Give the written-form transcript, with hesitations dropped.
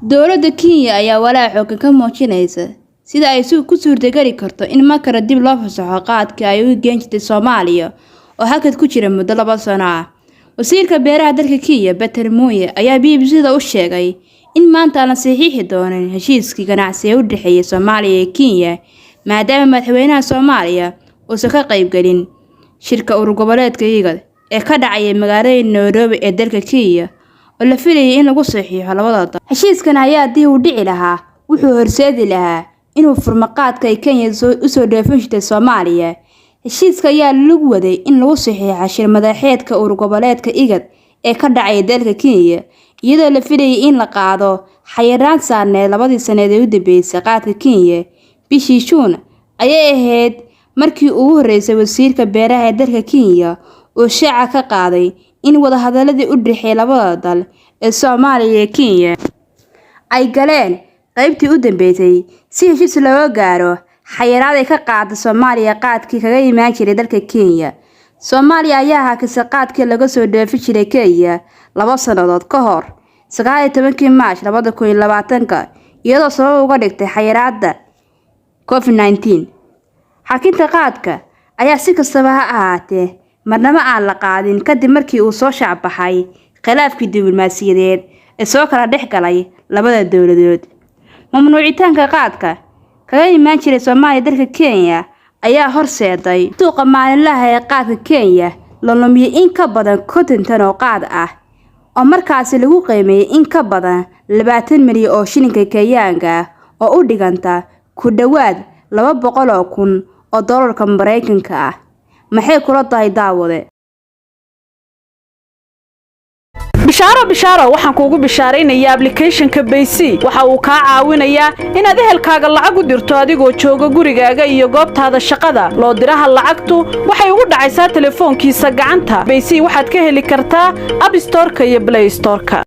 Dowladda Kenya ayaa walaac xooggan ka muujinaysa sida ay ku suurtagali karto in markale dib loo fasaxo qaadka ay u geen jirtay Soomaaliya oo hakad ku jira muddo 2 sano ah. Wasiirka Beeraha dalka Kenya Peter Muye ayaa BBC-da u sheegay in maanta la saxiixi doono heshiiskii ganacsi ee u dhexeeya Soomaaliya iyo Kenya maadaama madaxweynaha Soomaaliya uusan ka qayb galin shirka urur goboleedka IGAD ee ka dhacay magaalada Nairobi ee dalka Kenya oo la filayay in lagu saxiixo labada dal. Heshiiskan ayaa dib u dhici lahaa wuxuu horseedi lahaa inuu furmo qaadka ay Kenya u soo dhoofin jirtay Soomaaliya. Heshiiska ayaa lagu waday in lagu saxiixo shir madaxeedka urur goboleedka IGAD ee ka dhacay dalka Kenya iyadoo la filayay in la qaado xayiraad saarneed 2 sanadood ee u dambeysay qaadka Kenya. Bishii June ayay ahayd markii ugu horeysay wasiirka beeraha ee dalka Kenya oo shaaca ka qaaday in wada hadaladii u dhexeeyay labada dal ee Soomaaliya iyo Kenya ay galeen qaybtii u dambeysay si heshiis loo gaaro xayiraad ay ka qaado Soomaaliya qaadkii kaga imaan jiray dalka Kenya. Soomaaliya ayaa hakisay qaadkii laga soo dhoofin jiray Kenya 2 sanadood ka hor 19 Maash 2020 iyadoo sabab uga dhigtay xayiraadda COVID-19. Xakinta qaadka ayaa si kastaba ha ahaatee marnaba aan la qaadin kadib markii uu soo shacbaxay khilaafkii diblomaasiyadeed ee soo kala dhex galay labada dowladood. Mamnuucitaanka qaadka kaga imaan jiray Soomaaliya dalka Kenya ayaa horseeday suuqa maalinlaha ee qaadka Kenya la lumiyay in ka badan 50 tan oo qaad ah oo markaas lagu qiimeeyay in ka badan 20 milyan oo shilinka Kenyaanka oo u dhiganta ku dhawaad 200,000 oo doolarka Mareykanka ah. Maxay kula tahay daawade? bishaaro waxaan kuugu bishaareynayaa application-ka Baysi waxa uu ka caawinayaa inaad ehelkaaga lacag u dirto adigoo jooga gurigaaga iyo goobtaada shaqada. loo diraha lacagtu waxay ugu dhacaysaa telefoonkiisa gacanta. Baysi waxaad ka heli kartaa App Store-ka iyo Play Store-ka.